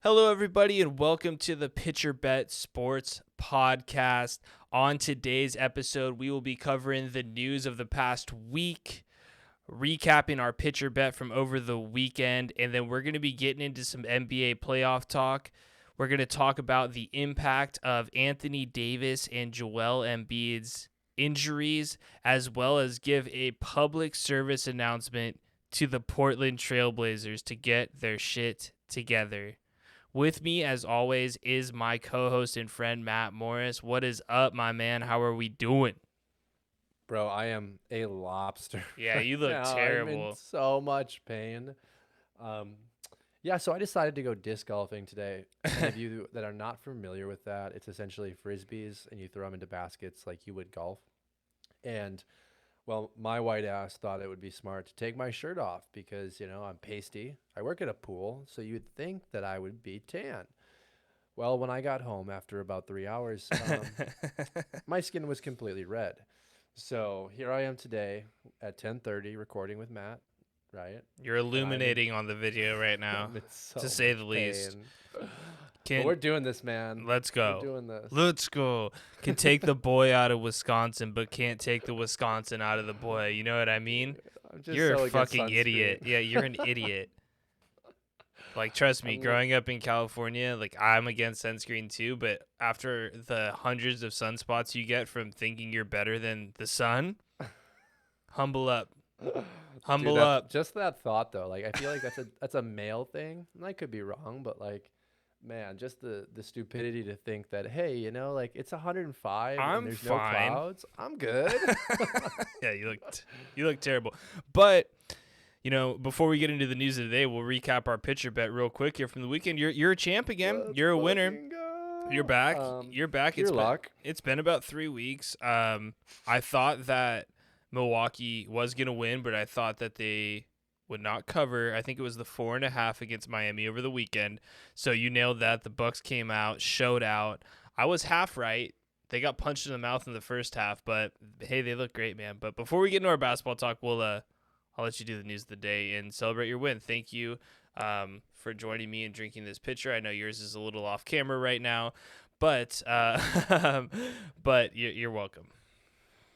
Hello, everybody, and welcome to the Pitcher Bet Sports Podcast. On today's episode, we will be covering the news of the past week, recapping our pitcher bet from over the weekend, and then we're going to be getting into some NBA playoff talk. We're going to talk about the impact of Anthony Davis and Joel Embiid's injuries, as well as give a public service announcement to the Portland Trailblazers to get their shit together. With me, as always, is my co-host and friend, Matt Morris. What is up, my man? How are we doing? Bro, I am a lobster Yeah, right you look now. I'm in terrible. so much pain. Um, yeah, so I decided to go disc golfing today. Any of you that are not familiar with that, it's essentially frisbees and you throw them into baskets like you would golf. And well, my white ass thought it would be smart to take my shirt off because, I'm pasty. I work at a pool, so you'd think that I would be tan. Well, when I got home after about 3 hours, my skin was completely red. So here I am today at 10:30 recording with Matt, right? You're And I'm in illuminating on the video right now, I'm in to so say the much least. pain. But Can we're doing this, man. Let's We're go. doing this. Let's go. Can take the boy out of Wisconsin, but can't take the Wisconsin out of the boy. You know what I mean? I'm just You're a so against fucking idiot. sunscreen. Yeah, you're an idiot. Like, trust me, I'm li- growing up in California, like, I'm against sunscreen too, but after the hundreds of sunspots you get from thinking you're better than the sun, humble up. Dude, Humble that up. just that thought though. Like I feel like that's a male thing. And I could be wrong, but like man, just the stupidity to think that hey, like it's 105 and I'm there's no fine. clouds. I'm good. Yeah, you look terrible. But before we get into the news of the day, we'll recap our pitcher bet real quick here from the weekend. You're a champ again. Let's You're a winner. fucking go. You're back. You're back. Your luck. It's been about 3 weeks. I thought that Milwaukee was gonna win, but I thought that they would not cover. I think it was the 4.5 against Miami over the weekend. So you nailed that. The Bucks came out, showed out. I was half right. They got punched in the mouth in the first half, but hey, they look great, man. But before we get into our basketball talk, I'll let you do the news of the day and celebrate your win. Thank you for joining me and drinking this pitcher. I know yours is a little off camera right now, but but you're welcome.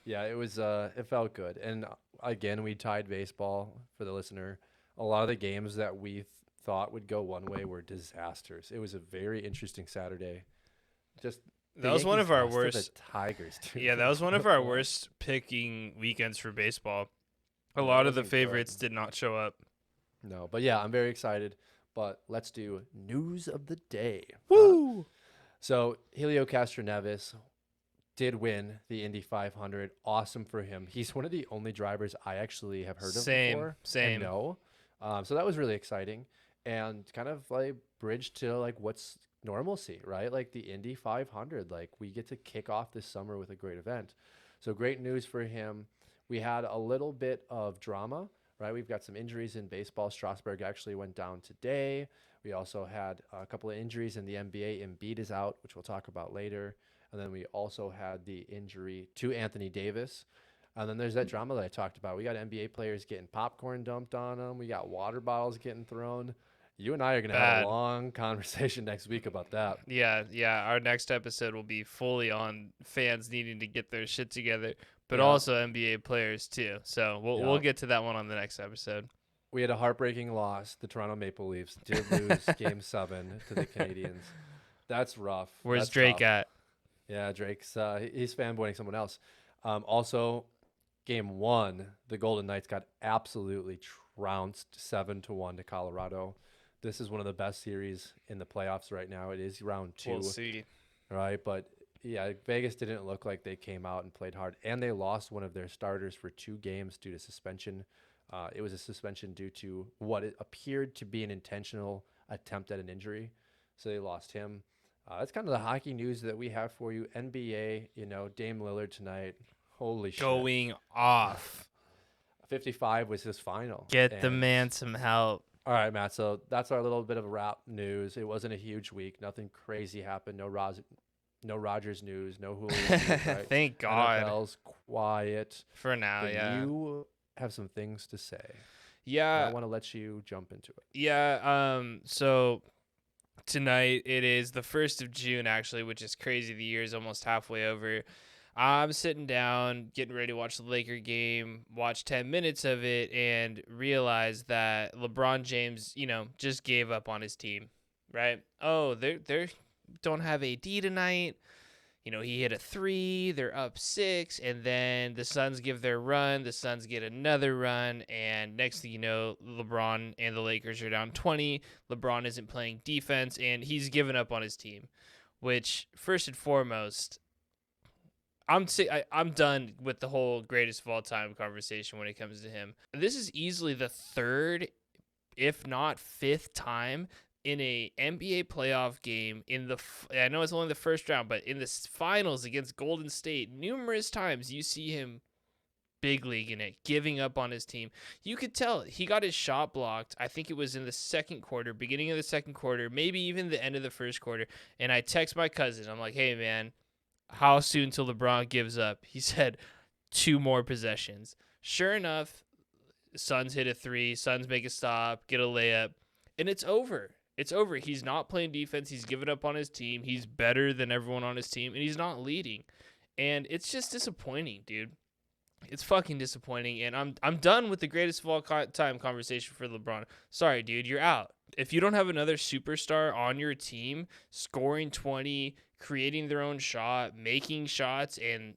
Yeah, it felt good. And again, we tied baseball for the listener. A lot of the games that we thought would go one way were disasters. It was a very interesting Saturday. Just the That was one Yankees of our lost to the worst. Tigers, dude. Yeah, that was one of our worst picking weekends for baseball. A lot of the wasn't good. favorites did not show up. No, but yeah, I'm very excited. But let's do news of the day. Woo! So Helio Castroneves did win the Indy 500. Awesome for him. He's one of the only drivers I actually have heard of before. Same. And know. So that was really exciting and kind of like bridge to like what's normalcy, right? Like the Indy 500. Like we get to kick off this summer with a great event. So great news for him. We had a little bit of drama, right? We've got some injuries in baseball. Strasburg actually went down today. We also had a couple of injuries in the NBA. Embiid is out, which we'll talk about later. And then we also had the injury to Anthony Davis. And then there's that drama that I talked about. We got NBA players getting popcorn dumped on them. We got water bottles getting thrown. You and I are going to have a Bad. long conversation next week about that. Yeah. Our next episode will be fully on fans needing to get their shit together, but Yeah. also NBA players too. So we'll Yeah. get to that one on the next episode. We had a heartbreaking loss. The Toronto Maple Leafs did lose Game 7 to the Canadians. That's rough. Where's That's Drake tough. at? Yeah, Drake's he's fanboying someone else. Also, Game 1, the Golden Knights got absolutely trounced 7-1 to Colorado. This is one of the best series in the playoffs right now. It is round 2, We'll see. right? But yeah, Vegas didn't look like they came out and played hard, and they lost one of their starters for 2 games due to suspension. It was a suspension due to what it appeared to be an intentional attempt at an injury, so they lost him. That's kind of the hockey news that we have for you. NBA, Dame Lillard tonight. Holy shit. Going off. 55 was his final. Get the And- man some help. All right, Matt. So that's our little bit of wrap news. It wasn't a huge week. Nothing crazy happened. No Rogers news. No Julio news, right? Thank God. NFL's quiet. For now, But yeah. you have some things to say. And Yeah. I want to let you jump into it. Yeah. So Tonight it is the 1st of June, actually, which is crazy. The year is almost halfway over. I'm sitting down, getting ready to watch the Laker game, watch 10 minutes of it, and realize that LeBron James, just gave up on his team, right? Oh, they don't have AD tonight. He hit a three, they're up six, and then the Suns give their run, the Suns get another run, and next thing you know, LeBron and the Lakers are down 20. LeBron isn't playing defense, and he's given up on his team, which, first and foremost, I'm done with the whole greatest of all time conversation when it comes to him. This is easily the third, if not fifth time in a NBA playoff game I know it's only the first round, but in the finals against Golden State, numerous times you see him big league in it, giving up on his team. You could tell he got his shot blocked. I think it was in the second quarter, beginning of the second quarter, maybe even the end of the first quarter. And I text my cousin. I'm like, hey, man, how soon till LeBron gives up? He said 2 more possessions. Sure enough, Suns hit a three, Suns make a stop, get a layup, and it's over. It's over. He's not playing defense. He's given up on his team. He's better than everyone on his team, and he's not leading. And it's just disappointing, dude. It's fucking disappointing, and I'm done with the greatest of all time conversation for LeBron. Sorry, dude, you're out. If you don't have another superstar on your team scoring 20, creating their own shot, making shots, and,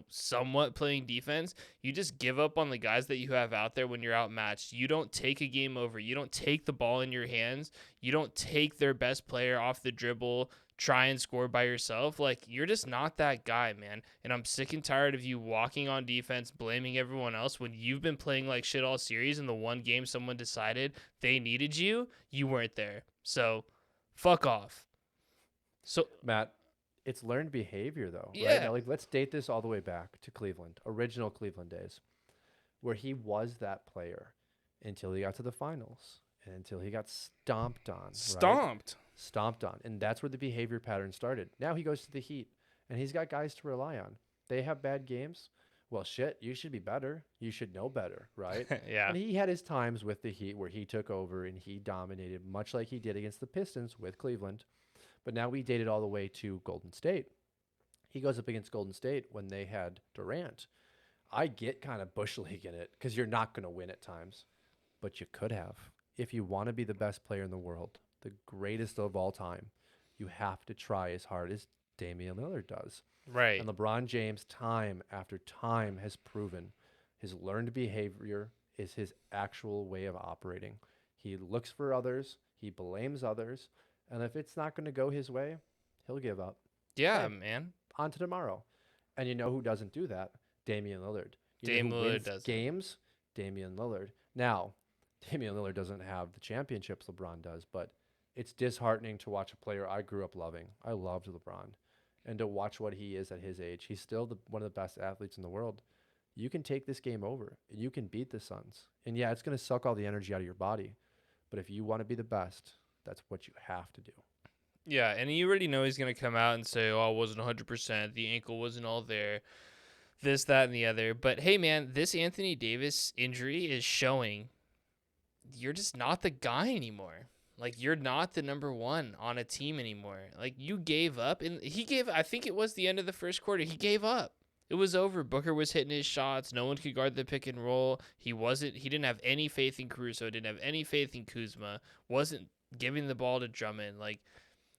somewhat playing defense, you just give up on the guys that you have out there when you're outmatched. You don't take a game over. You don't take the ball in your hands. You don't take their best player off the dribble, try and score by yourself. Like, you're just not that guy, man. And I'm sick and tired of you walking on defense, blaming everyone else when you've been playing like shit all series, and the one game someone decided they needed you, you weren't there. So, fuck off. So, Matt, it's learned behavior, though, yeah. right? Now, let's date this all the way back to Cleveland, original Cleveland days, where he was that player until he got to the finals and until he got stomped on. Stomped. Right? Stomped on. And that's where the behavior pattern started. Now he goes to the Heat, and he's got guys to rely on. They have bad games. Well, shit, you should be better. You should know better, right? Yeah. And he had his times with the Heat where he took over and he dominated, much like he did against the Pistons with Cleveland. But now we dated all the way to Golden State. He goes up against Golden State when they had Durant. I get kind of Bush League in it because you're not going to win at times, but you could have. If you want to be the best player in the world, the greatest of all time, you have to try as hard as Damian Lillard does. Right. And LeBron James, time after time, has proven his learned behavior is his actual way of operating. He looks for others, he blames others, and if it's not going to go his way, he'll give up. Yeah, Hey, man. on to tomorrow. And you know who doesn't do that? Damian Lillard. Dame know who Lillard wins does. games? Damian Lillard. Now, Damian Lillard doesn't have the championships LeBron does, but it's disheartening to watch a player I grew up loving. I loved LeBron. And to watch what he is at his age, he's still one of the best athletes in the world. You can take this game over, and you can beat the Suns. And yeah, it's going to suck all the energy out of your body. But if you want to be the best, that's what you have to do. Yeah, and you already know he's going to come out and say, oh, it wasn't 100%. The ankle wasn't all there. This, that, and the other. But, hey, man, this Anthony Davis injury is showing you're just not the guy anymore. Like, you're not the number one on a team anymore. Like, you gave up. And I think it was the end of the first quarter. He gave up. It was over. Booker was hitting his shots. No one could guard the pick and roll. He didn't have any faith in Caruso. Didn't have any faith in Kuzma. Wasn't giving the ball to Drummond. Like,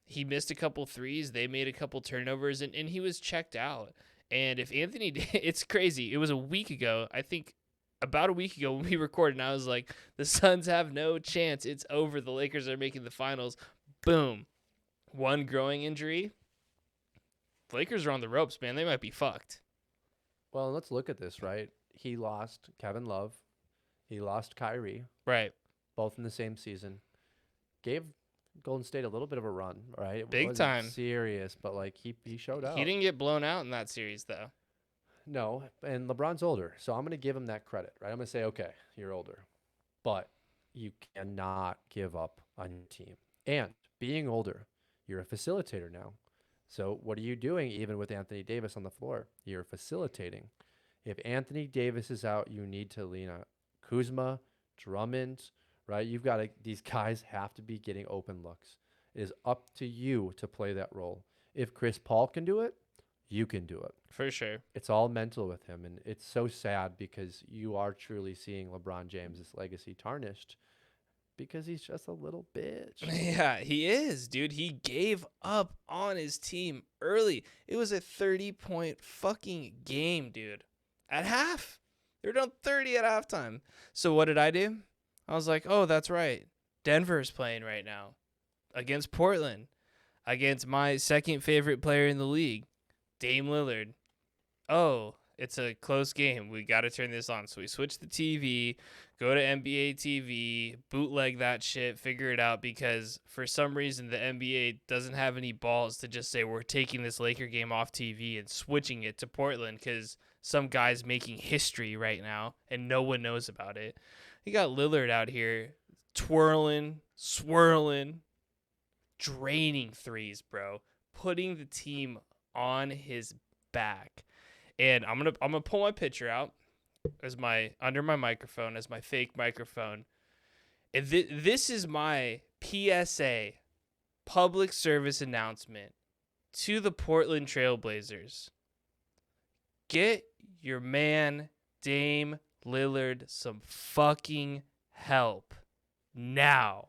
he missed a couple threes. They made a couple turnovers, and he was checked out. And if Anthony, it's crazy. It was a week ago, I think about a week ago when we recorded, and I was like, the Suns have no chance. It's over. The Lakers are making the finals. Boom. One growing injury. The Lakers are on the ropes, man. They might be fucked. Well, let's look at this, right? He lost Kevin Love. He lost Kyrie. Right. Both in the same season. Gave Golden State a little bit of a run, right? It Big wasn't time. serious, but like he showed out. He didn't get blown out in that series, though. No, and LeBron's older, so I'm going to give him that credit, right? I'm going to say, okay, you're older, but you cannot give up on your team. And being older, you're a facilitator now. So what are you doing even with Anthony Davis on the floor? You're facilitating. If Anthony Davis is out, you need to lean on Kuzma, Drummond, right? You've got these guys have to be getting open looks. It is up to you to play that role. If Chris Paul can do it, you can do it. For sure. It's all mental with him, and it's so sad because you are truly seeing LeBron James' legacy tarnished because he's just a little bitch. Yeah, he is, dude. He gave up on his team early. It was a 30-point fucking game, dude. At half. They were down 30 at halftime. So what did I do? I was like, oh, that's right. Denver's playing right now against Portland, against my second favorite player in the league, Dame Lillard. Oh, it's a close game. We got to turn this on. So we switch the TV, go to NBA TV, bootleg that shit, figure it out, because for some reason the NBA doesn't have any balls to just say we're taking this Laker game off TV and switching it to Portland because some guy's making history right now and no one knows about it. You got Lillard out here twirling, swirling, draining threes, bro, putting the team on his back. And I'm gonna pull my picture out as my under my microphone as my fake microphone. And this is my PSA, public service announcement to the Portland Trailblazers. Get your man Dame Lillard some fucking help now.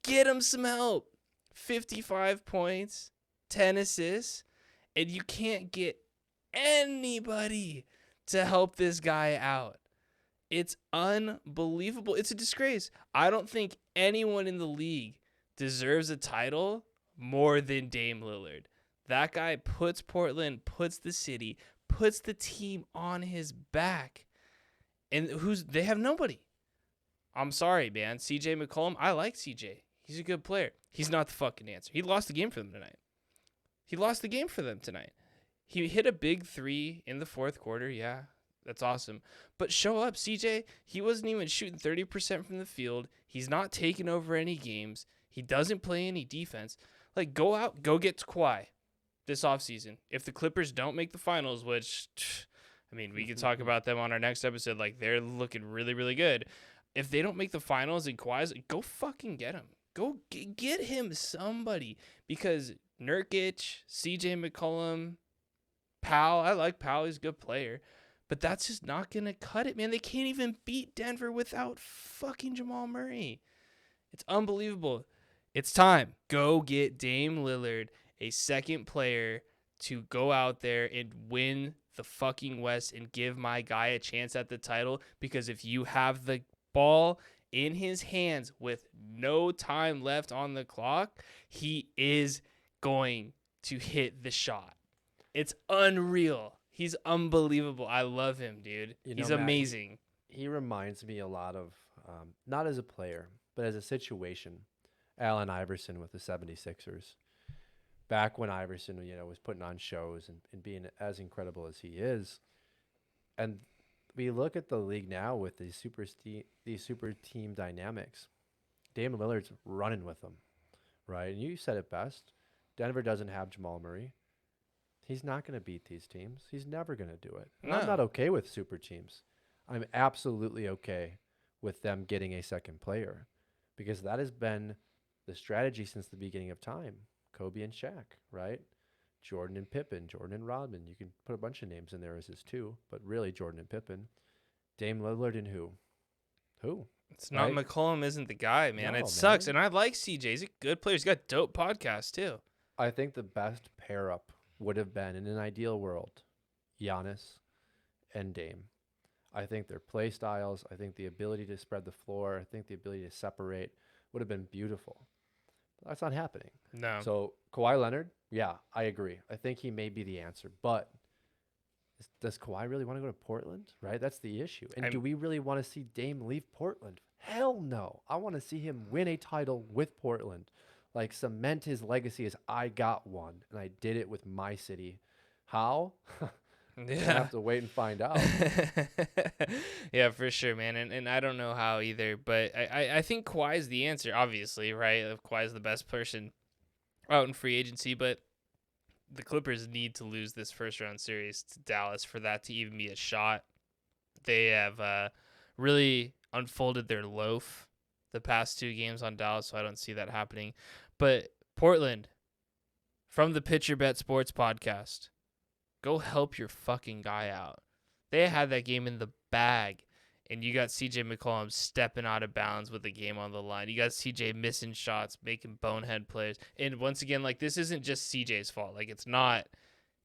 Get him some help. 55 points, 10 assists, and you can't get anybody to help this guy out. It's unbelievable. It's a disgrace. I don't think anyone in the league deserves a title more than Dame Lillard. That guy puts Portland, puts the city, puts the team on his back. And they have nobody. I'm sorry, man. CJ McCollum, I like CJ. He's a good player. He's not the fucking answer. He lost the game for them tonight. He hit a big three in the fourth quarter. Yeah, that's awesome. But show up, CJ. He wasn't even shooting 30% from the field. He's not taking over any games. He doesn't play any defense. Like, go out, go get Kawhi this offseason. If the Clippers don't make the finals, which, I mean, we can talk about them on our next episode. Like, they're looking really, really good. If they don't make the finals and Kawhi's, go fucking get him. Go get him somebody. Because Nurkic, CJ McCollum, Powell, I like Powell. He's a good player. But that's just not going to cut it, man. They can't even beat Denver without fucking Jamal Murray. It's unbelievable. It's time. Go get Dame Lillard, a second player, to go out there and win the fucking West and give my guy a chance at the title. Because if you have the ball in his hands with no time left on the clock, he is going to hit the shot. It's unreal. He's unbelievable. I love him, dude. He's amazing. He reminds me a lot of, not as a player, but as a situation, Allen Iverson with the 76ers. Back when Iverson, was putting on shows and being as incredible as he is. And we look at the league now with these super team dynamics. Dame Lillard's running with them, right? And you said it best. Denver doesn't have Jamal Murray. He's not going to beat these teams. He's never going to do it. And I'm not okay with super teams. I'm absolutely okay with them getting a second player because that has been the strategy since the beginning of time. Kobe and Shaq, right? Jordan and Pippen, Jordan and Rodman. You can put a bunch of names in there as his two, but really Jordan and Pippen. Dame Lillard and who? It's not right? McCollum isn't the guy, man. It sucks. And I like CJ. He's a good player. He's got dope podcasts, too. I think the best pair-up would have been, in an ideal world, Giannis and Dame. I think their play styles, I think the ability to spread the floor, I think the ability to separate would have been beautiful. But that's not happening. No. So Kawhi Leonard, yeah, I agree. I think he may be the answer. But does Kawhi really want to go to Portland? Right? That's the issue. And do we really want to see Dame leave Portland? Hell no. I want to see him win a title with Portland. Like, cement his legacy as I got one, and I did it with my city. How? Yeah. I have to wait and find out. Yeah, for sure, man. And I don't know how either, but I think Kawhi's the answer, obviously, right? Kawhi's the best person out in free agency, but the Clippers need to lose this first-round series to Dallas for that to even be a shot. They have really unfolded their loaf the past 2 games on Dallas, so I don't see that happening. But Portland, from the Pitcher Bet Sports podcast, go help your fucking guy out. They had that game in the bag, and you got CJ McCollum stepping out of bounds with the game on the line. You got CJ missing shots, making bonehead plays. And once again, like, this isn't just CJ's fault. Like,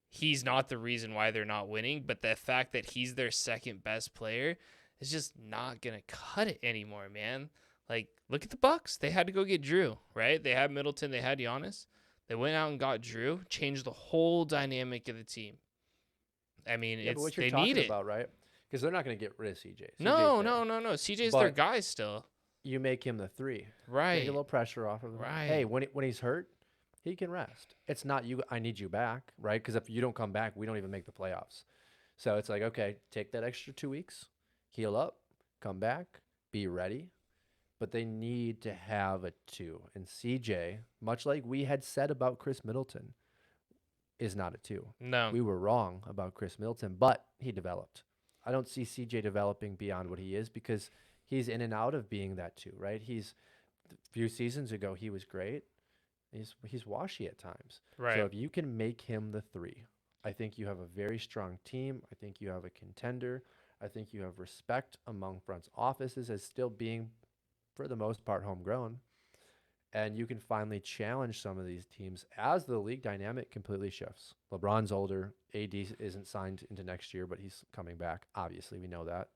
he's not the reason why they're not winning, but the fact that he's their second best player is just not going to cut it anymore, man. Like, look at the Bucks. They had to go get Drew, right? They had Middleton, they had Giannis. They went out and got Drew, changed the whole dynamic of the team. I mean, Yeah, but what you're they talking need it. about, right? Because they're not going to get rid of CJ. No. CJ's their But guy still. you make him the 3. Right. Take a little pressure off of him. Right. Hey, when he's hurt, he can rest. It's not you. I need you back, right? Because if you don't come back, we don't even make the playoffs. So it's like, okay, take that extra 2 weeks, heal up, come back, be ready. But they need to have a 2. And CJ, much like we had said about Chris Middleton, is not a 2. No. We were wrong about Chris Middleton, but he developed. I don't see CJ developing beyond what he is because he's in and out of being that 2, right? A few seasons ago, he was great. He's washy at times. Right. So if you can make him the 3, I think you have a very strong team. I think you have a contender. I think you have respect among front offices as still being, for the most part, homegrown. And you can finally challenge some of these teams as the league dynamic completely shifts. LeBron's older. AD isn't signed into next year, but he's coming back. Obviously, we know that.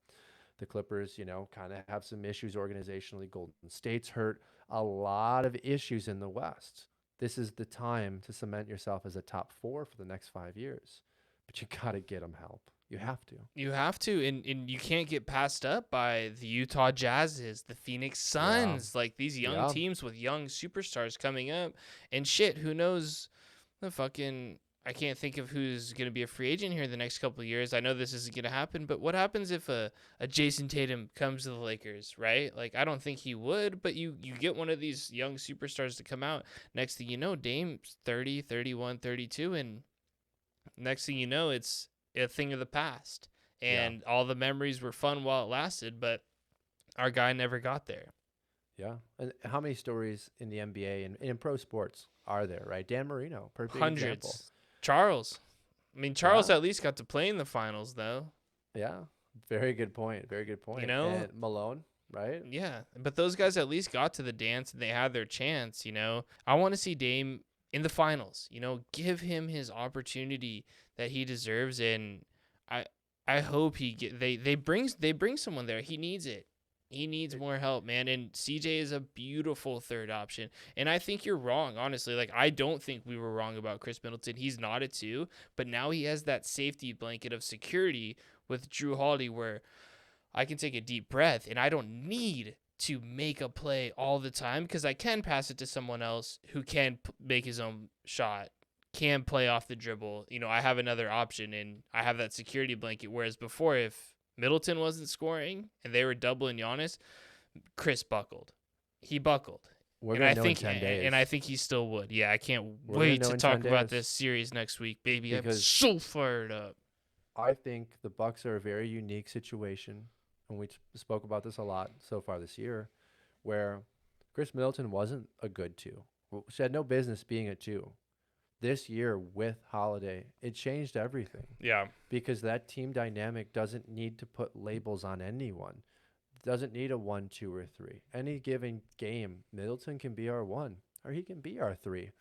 The Clippers, kind of have some issues organizationally. Golden State's hurt. A lot of issues in the West. This is the time to cement yourself as a top 4 for the next 5 years. But you got to get them help. You have to. You have to, and you can't get passed up by the Utah Jazzes, the Phoenix Suns, like these young teams with young superstars coming up. And shit, who knows I can't think of who's going to be a free agent here in the next couple of years. I know this isn't going to happen, but what happens if a Jason Tatum comes to the Lakers, right? Like, I don't think he would, but you get one of these young superstars to come out. Next thing you know, Dame's 30, 31, 32, and next thing you know, it's a thing of the past. And all the memories were fun while it lasted, but our guy never got there. Yeah. And how many stories in the NBA and in pro sports are there, right? Dan Marino, perfect Hundreds. example. Charles at least got to play in the finals, though. Yeah. Very good point. Very good point. And Malone, right? Yeah. But those guys at least got to the dance and they had their chance, I want to see Dame in the finals, give him his opportunity that he deserves. And I hope they bring someone there. He needs it. He needs more help, man. And CJ is a beautiful third option. And I think you're wrong, honestly. Like, I don't think we were wrong about Chris Middleton. He's not a 2, but now he has that safety blanket of security with Drew Holiday where I can take a deep breath and I don't need to make a play all the time because I can pass it to someone else who can make his own shot, can play off the dribble. I have another option and I have that security blanket. Whereas before, if Middleton wasn't scoring and they were doubling Giannis, Chris buckled. He buckled. We're going to know in 10 days. And I think he still would. Yeah, I can't wait to talk about this series next week, baby. I'm so fired up. I think the Bucks are a very unique situation, and we spoke about this a lot so far this year, where Chris Middleton wasn't a good 2. She had no business being a 2. This year with Holiday, it changed everything. Yeah. Because that team dynamic doesn't need to put labels on anyone. Doesn't need a 1, 2, or 3. Any given game, Middleton can be our 1, or he can be our 3.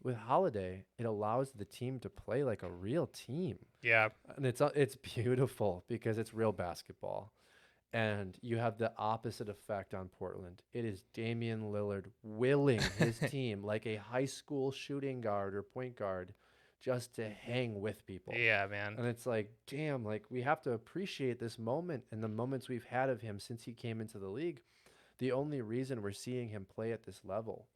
With Holiday, it allows the team to play like a real team. Yeah. And it's beautiful because it's real basketball. And you have the opposite effect on Portland. It is Damian Lillard willing his team like a high school shooting guard or point guard just to hang with people. Yeah, man. And it's like, damn, like we have to appreciate this moment and the moments we've had of him since he came into the league. The only reason we're seeing him play at this level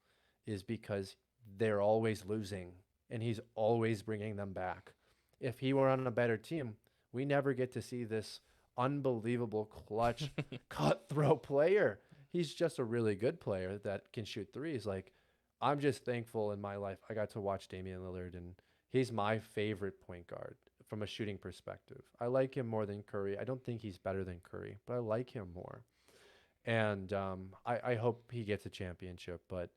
is because they're always losing and he's always bringing them back. If he were on a better team, we never get to see this unbelievable clutch cutthroat player. He's just a really good player that can shoot threes. Like, I'm just thankful in my life I got to watch Damian Lillard, and he's my favorite point guard from a shooting perspective. I like him more than Curry. I don't think he's better than Curry, but I like him more. And I hope he gets a championship. But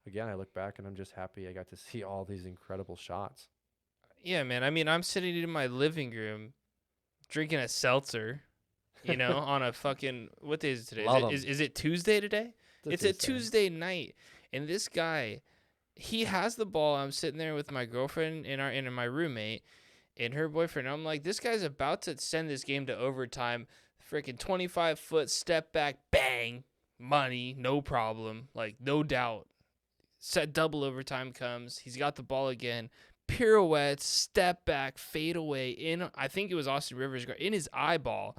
again, I look back and I'm just happy I got to see all these incredible shots. Yeah, man. I mean, I'm sitting in my living room drinking a seltzer, on a fucking, what day is it today? Love 'em. Is it Tuesday today? It's a Tuesday. Tuesday night, and this guy, he has the ball. I'm sitting there with my girlfriend and my roommate and her boyfriend. I'm like, this guy's about to send this game to overtime. Freaking 25-foot step back, bang, money, no problem, like no doubt. Set double overtime comes. He's got the ball again. Pirouette, step back, fade away in. I think it was Austin Rivers in his eyeball.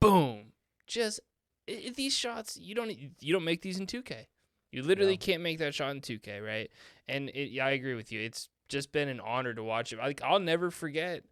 Boom. Just these shots. You don't make these in 2K. You literally can't make that shot in 2K, right? And I agree with you. It's just been an honor to watch it. I'll never forget.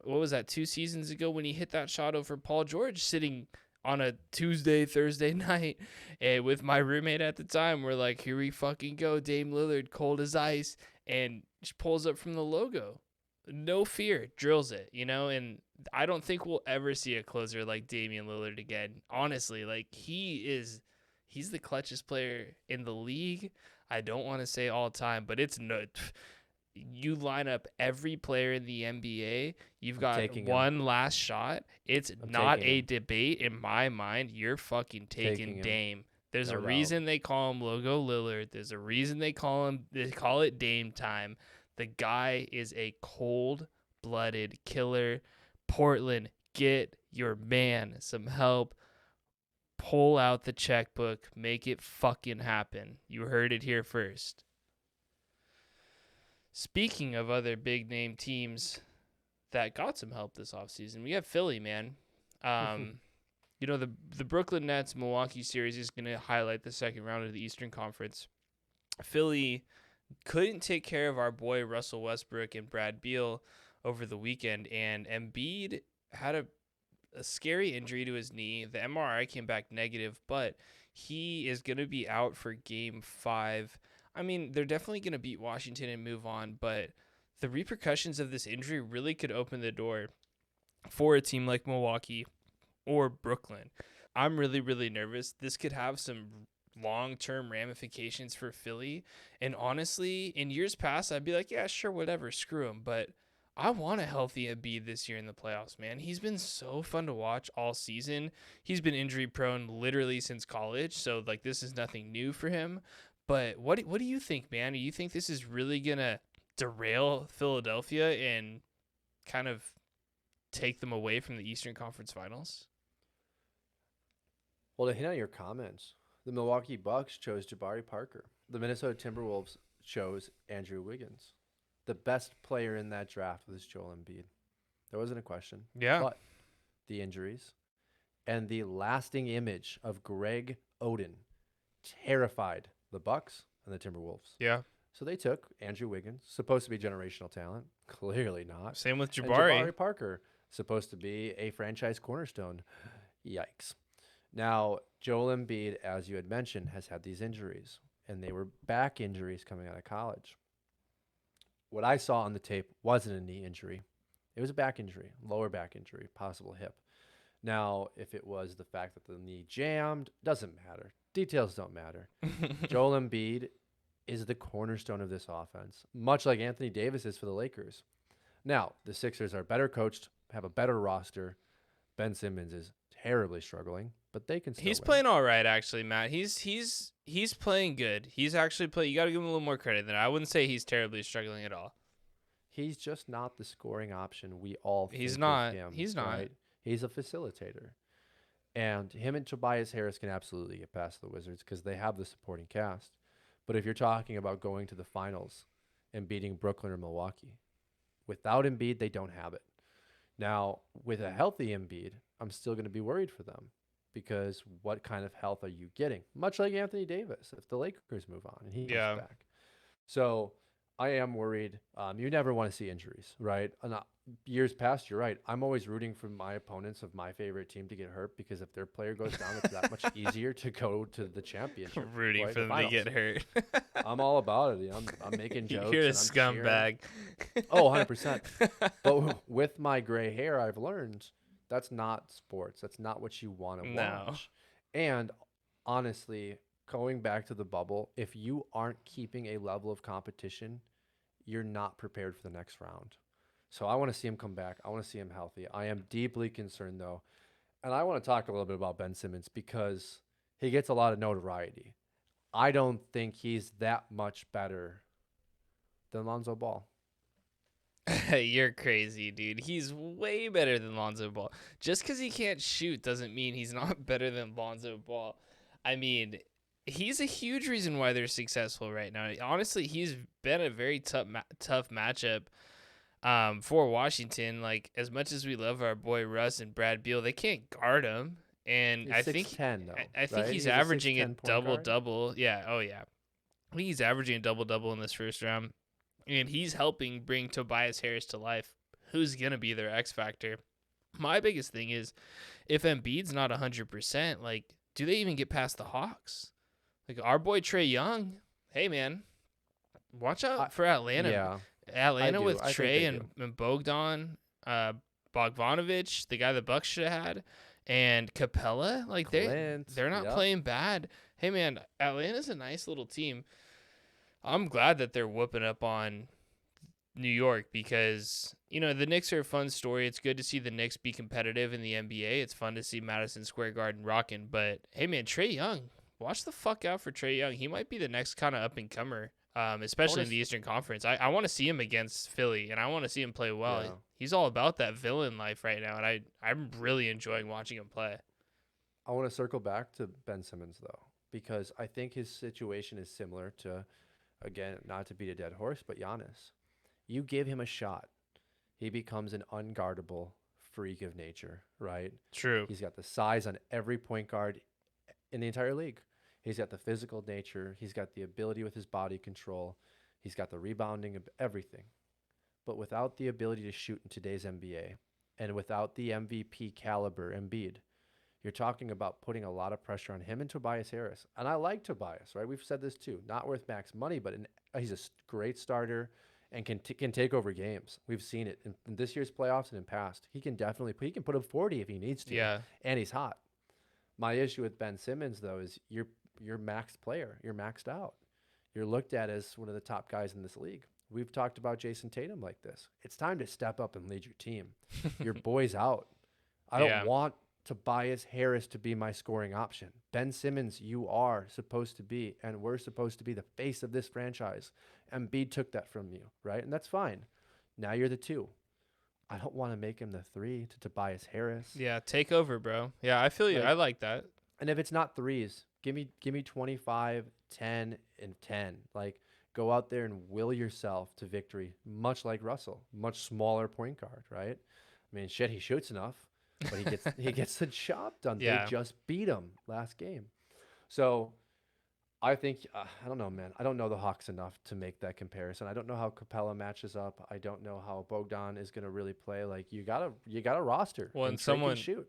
What was that, 2 seasons ago when he hit that shot over Paul George sitting on a Thursday night with my roommate at the time. We're like, here we fucking go. Dame Lillard, cold as ice, and just pulls up from the logo. No fear, drills it, and I don't think we'll ever see a closer like Damian Lillard again. Honestly, like he's the clutchest player in the league. I don't want to say all time, but it's no. You line up every player in the NBA, you've got one last shot. It's not a debate in my mind. You're fucking taking Dame. There's a reason they call him Logo Lillard. There's a reason they call it Dame time. The guy is a cold-blooded killer. Portland, get your man some help. Pull out the checkbook. Make it fucking happen. You heard it here first. Speaking of other big-name teams that got some help this offseason, we have Philly, man. The Brooklyn Nets Milwaukee series is going to highlight the second round of the Eastern Conference. Philly couldn't take care of our boy Russell Westbrook and Brad Beal over the weekend, and Embiid had a scary injury to his knee. The MRI came back negative, but he is going to be out for Game 5. I mean, they're definitely going to beat Washington and move on, but the repercussions of this injury really could open the door for a team like Milwaukee or Brooklyn. I'm really, really nervous. This could have some long-term ramifications for Philly, and honestly, in years past, I'd be like, yeah, sure, whatever, screw him, but I want a healthy Embiid this year in the playoffs, man. He's been so fun to watch all season. He's been injury-prone literally since college, so, this is nothing new for him. But what do you think, man? Do you think this is really going to derail Philadelphia and kind of take them away from the Eastern Conference Finals? Well, to hit on your comments, the Milwaukee Bucks chose Jabari Parker. The Minnesota Timberwolves chose Andrew Wiggins. The best player in that draft was Joel Embiid. There wasn't a question. Yeah. But the injuries and the lasting image of Greg Oden terrified the Bucks and the Timberwolves. Yeah. So they took Andrew Wiggins, supposed to be generational talent, clearly not. Same with Jabari. And Jabari Parker, supposed to be a franchise cornerstone. Yikes. Now, Joel Embiid, as you had mentioned, has had these injuries, and they were back injuries coming out of college. What I saw on the tape wasn't a knee injury. It was a back injury, lower back injury, possible hip. Now, if it was the fact that the knee jammed, doesn't matter. Details don't matter. Joel Embiid is the cornerstone of this offense, much like Anthony Davis is for the Lakers. Now, the Sixers are better coached, have a better roster. Ben Simmons is terribly struggling, but they can still He's win. playing all right, actually, Matt. He's playing good. He's actually you got to give him a little more credit than I wouldn't say he's terribly struggling at all. He's just not the scoring option we all think He's not. of him, He's not. Right? He's a facilitator. And him and Tobias Harris can absolutely get past the Wizards because they have the supporting cast. But if you're talking about going to the finals and beating Brooklyn or Milwaukee, without Embiid, they don't have it. Now, with a healthy Embiid, I'm still going to be worried for them because what kind of health are you getting? Much like Anthony Davis, if the Lakers move on and he comes back. So I am worried. You never want to see injuries, right? Years past, you're right. I'm always rooting for my opponents of my favorite team to get hurt because if their player goes down, it's that much easier to go to the championship. Rooting for them to get hurt. I'm all about it. I'm making jokes. You're a scumbag. Oh, 100%. But with my gray hair, I've learned that's not sports. That's not what you want to watch. And honestly, going back to the bubble, if you aren't keeping a level of competition, you're not prepared for the next round. So I want to see him come back. I want to see him healthy. I am deeply concerned though. And I want to talk a little bit about Ben Simmons because he gets a lot of notoriety. I don't think he's that much better than Lonzo Ball. You're crazy, dude. He's way better than Lonzo Ball. Just because he can't shoot doesn't mean he's not better than Lonzo Ball. I mean, he's a huge reason why they're successful right now. Honestly, he's been a very tough matchup for Washington. Like, as much as we love our boy Russ and Brad Beal, they can't guard him. And He's 6'10" though, I think right? he's He's a averaging a 6'10" point double guard. double. Yeah. Oh yeah. I think he's averaging a double double in this first round, and he's helping bring Tobias Harris to life, who's gonna be their X factor. My biggest thing is, if Embiid's not 100%, like, do they even get past the Hawks? Like, our boy Trae Young, hey man, watch I, out for Atlanta. yeah, I Atlanta do. with I think Trae they do. and Bogdan, Bogdanovic, the guy the Bucks should have had, and Capella. Like, Clint. they're not Yep. playing bad. Hey man, Atlanta's a nice little team. I'm glad that they're whooping up on New York because, the Knicks are a fun story. It's good to see the Knicks be competitive in the NBA. It's fun to see Madison Square Garden rocking. But, hey, man, Trae Young, watch the fuck out for Trae Young. He might be the next kind of up-and-comer, especially in the Eastern Conference. I want to see him against Philly, and I want to see him play well. Yeah. He's all about that villain life right now, and I'm really enjoying watching him play. I want to circle back to Ben Simmons though, because I think his situation is similar to, again, not to beat a dead horse, but Giannis. You give him a shot, he becomes an unguardable freak of nature, right? True. He's got the size on every point guard in the entire league. He's got the physical nature. He's got the ability with his body control. He's got the rebounding of everything. But without the ability to shoot in today's NBA and without the MVP caliber Embiid, you're talking about putting a lot of pressure on him and Tobias Harris. And I like Tobias, right? We've said this too. Not worth max money, but he's a great starter and can take over games. We've seen it in this year's playoffs and in past. He can put up 40 if he needs to. Yeah. And he's hot. My issue with Ben Simmons though is you're maxed player. You're maxed out. You're looked at as one of the top guys in this league. We've talked about Jason Tatum like this. It's time to step up and lead your team. Your boy's out. I don't Yeah. want Tobias Harris to be my scoring option. Ben Simmons, you are supposed to be, and we're supposed to be the face of this franchise. Embiid took that from you, right? And that's fine. Now you're the two. I don't want to make him the three to Tobias Harris. Yeah, take over, bro. Yeah, I feel you. Like, I like that. and if it's not threes, give me 25, 10, and 10. Like, go out there and will yourself to victory, much like Russell, much smaller point guard, right? I mean, shit, he shoots enough, but he gets the job done. Yeah. They just beat him last game. So I think I don't know, man. I don't know the Hawks enough to make that comparison. I don't know how Capella matches up. I don't know how Bogdan is going to really play. Like, you gotta roster. Well, and Trey can someone shoot.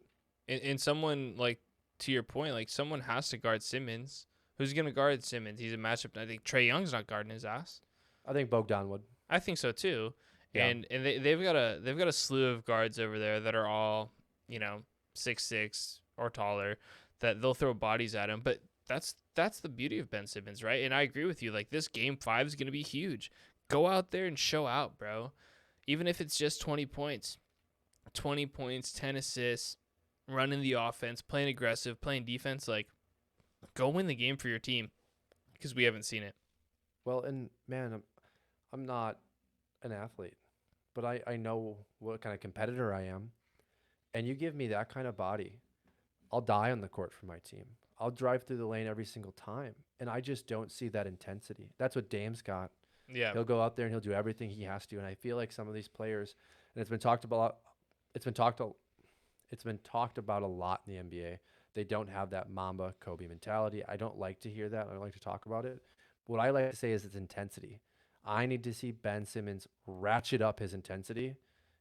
and someone, like, to your point, like, someone has to guard Simmons. Who's gonna guard Simmons? He's a matchup. I think Trae Young's not guarding his ass. I think Bogdan would. I think so too. Yeah. And they've got a slew of guards over there that are all 6'6" or taller, that they'll throw bodies at him. But that's the beauty of Ben Simmons, right? And I agree with you. Like, this game 5 is gonna be huge. Go out there and show out, bro. Even if it's just 20 points, 10 assists, running the offense, playing aggressive, playing defense. Like, go win the game for your team, because we haven't seen it. Well, and man, I'm not an athlete, but I know what kind of competitor I am. And you give me that kind of body, I'll die on the court for my team. I'll drive through the lane every single time. And I just don't see that intensity. That's what Dame's got. Yeah. He'll go out there and he'll do everything he has to. And I feel like some of these players, and it's been talked about a lot in the NBA. They don't have that Mamba Kobe mentality. I don't like to hear that. I don't like to talk about it. What I like to say is its intensity. I need to see Ben Simmons ratchet up his intensity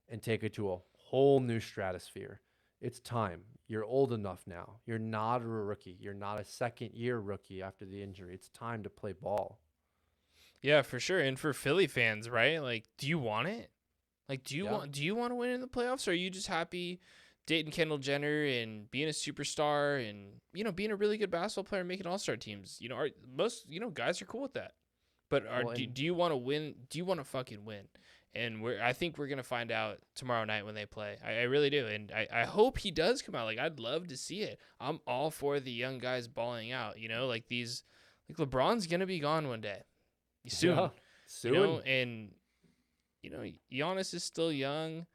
and take it to a whole new stratosphere. It's time. You're old enough now. You're not a rookie. You're not a second-year rookie after the injury. It's time to play ball. Yeah, for sure. And for Philly fans, right? Like, do you want it? Like, do you want to win in the playoffs, or are you just happy dating Kendall Jenner and being a superstar and, being a really good basketball player and making all-star teams. Most, guys are cool with that. But do you want to win? Do you want to fucking win? And I think we're going to find out tomorrow night when they play. I really do. And I hope he does come out. Like, I'd love to see it. I'm all for the young guys balling out, like LeBron's going to be gone one day. Soon. Yeah, soon. And, Giannis is still young.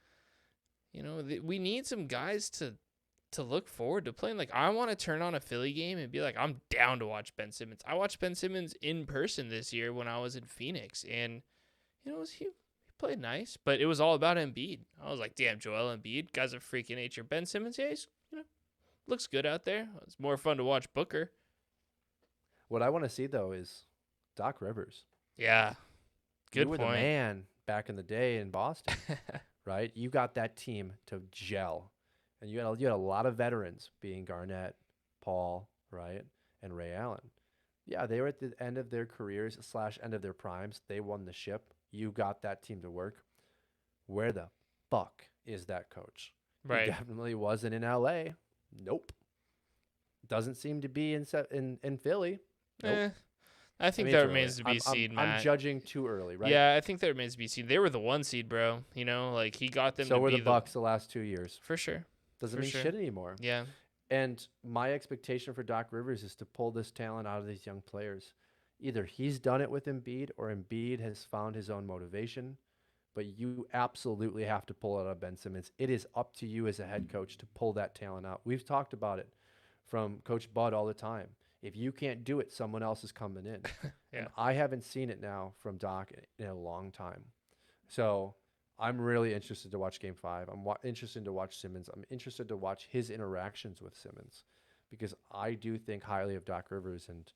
We need some guys to look forward to playing. Like, I want to turn on a Philly game and be like, I'm down to watch Ben Simmons. I watched Ben Simmons in person this year when I was in Phoenix, and he played nice, but it was all about Embiid. I was like, damn, Joel Embiid, guy's a freaking nature. Ben Simmons, yeah, he's, looks good out there. It's more fun to watch Booker. What I want to see though is Doc Rivers. Yeah, good you were point. The man back in the day in Boston, right? You got that team to gel. And you had a lot of veterans, being Garnett, Paul, right, and Ray Allen. Yeah, they were at the end of their careers / end of their primes. They won the ship. You got that team to work. Where the fuck is that coach? Right. He definitely wasn't in LA. Nope. Doesn't seem to be in Philly. Nope. I think that remains to be seen, Matt. I'm judging too early, right? Yeah, I think that remains to be seen. They were the 1 seed, bro. Like, he got them. So were the Bucks the last 2 years. For sure. Doesn't mean shit anymore. Yeah. And my expectation for Doc Rivers is to pull this talent out of these young players. Either he's done it with Embiid or Embiid has found his own motivation. But you absolutely have to pull it out of Ben Simmons. It is up to you as a head coach to pull that talent out. We've talked about it from Coach Bud all the time. If you can't do it, someone else is coming in. Yeah. And I haven't seen it now from Doc in a long time. So I'm really interested to watch Game 5. I'm interested to watch Simmons. I'm interested to watch his interactions with Simmons because I do think highly of Doc Rivers. And,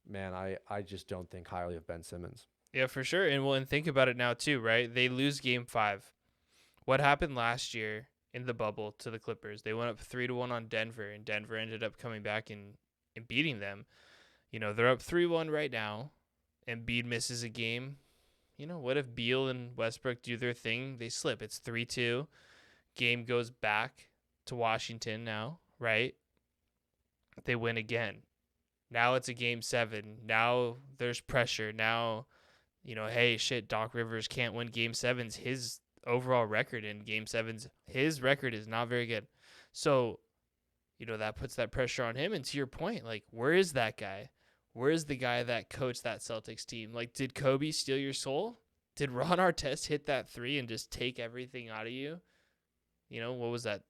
man, I just don't think highly of Ben Simmons. Yeah, for sure. And think about it now, too, right? They lose Game 5. What happened last year in the bubble to the Clippers? They went up 3-1 on Denver, and Denver ended up coming back and beating them. They're up 3-1 right now. Embiid misses a game. What if Beal and Westbrook do their thing? They slip. It's 3-2. Game goes back to Washington now, right? They win again. Now it's a Game 7. Now there's pressure. Now, hey, shit, Doc Rivers can't win Game 7s. His overall record in Game 7s, his record is not very good. So, that puts that pressure on him. And to your point, like, where is that guy? Where's the guy that coached that Celtics team? Like, did Kobe steal your soul? Did Ron Artest hit that 3 and just take everything out of you? What was that?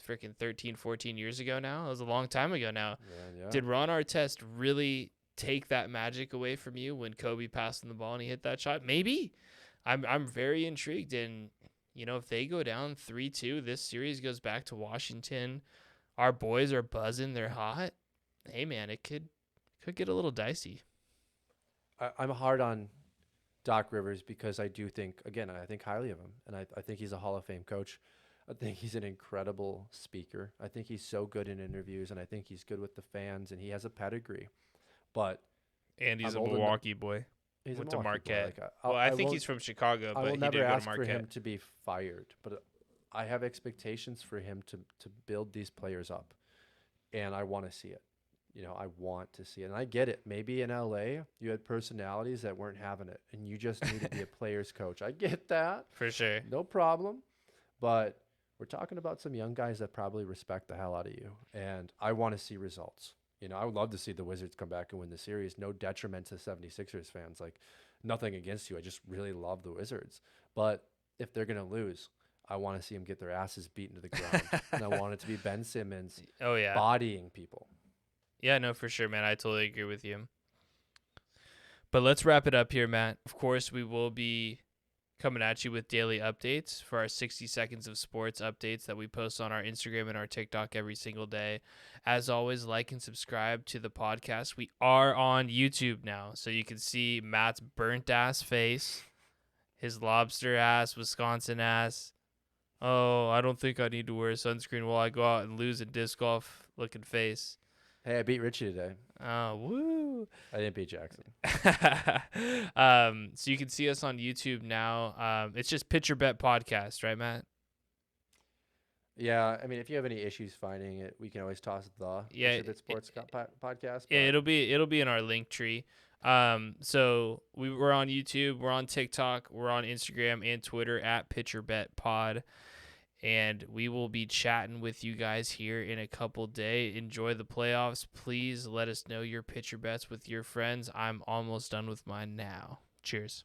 Freaking 13, 14 years ago now? It was a long time ago now. Yeah. Did Ron Artest really take that magic away from you when Kobe passed him the ball and he hit that shot? Maybe. I'm very intrigued. And, if they go down 3-2, this series goes back to Washington. Our boys are buzzing. They're hot. Hey, man, it could get a little dicey. I'm hard on Doc Rivers because I do think, again, I think highly of him. And I think he's a Hall of Fame coach. I think he's an incredible speaker. I think he's so good in interviews, and I think he's good with the fans, and he has a pedigree. And he's a Milwaukee boy. He went to Marquette. I think he's from Chicago, but I will he never did go to ask Marquette. for him to be fired, but I have expectations for him to build these players up, and I want to see it. I want to see it, and I get it. Maybe in LA, you had personalities that weren't having it, and you just need to be a player's coach. I get that. For sure. No problem, but we're talking about some young guys that probably respect the hell out of you, and I want to see results. I would love to see the Wizards come back and win the series. No detriment to 76ers fans. Like, nothing against you. I just really love the Wizards. But if they're going to lose, I want to see them get their asses beaten to the ground. And I want it to be Ben Simmons bodying people. Yeah, no, for sure, man. I totally agree with you. But let's wrap it up here, Matt. Of course, we will be coming at you with daily updates for our 60 seconds of sports updates that we post on our Instagram and our TikTok every single day. As always, like and subscribe to the podcast. We are on YouTube now, so you can see Matt's burnt ass face, his lobster ass, Wisconsin ass. Oh, I don't think I need to wear sunscreen while I go out and lose in disc golf looking face. Hey, I beat Richie today. Oh, woo. I didn't beat Jackson. So you can see us on YouTube now. It's just Pitcher Bet Podcast, right, Matt? Yeah, I mean, if you have any issues finding it, we can always toss the Yeah, Picture Bit Sports podcast. yeah, But it'll be in our link tree. So we're on YouTube, we're on TikTok, we're on Instagram and Twitter at PitcherBetPod, and we will be chatting with you guys here in a couple days. Enjoy the playoffs. Please let us know your pitcher bets with your friends. I'm almost done with mine now. Cheers.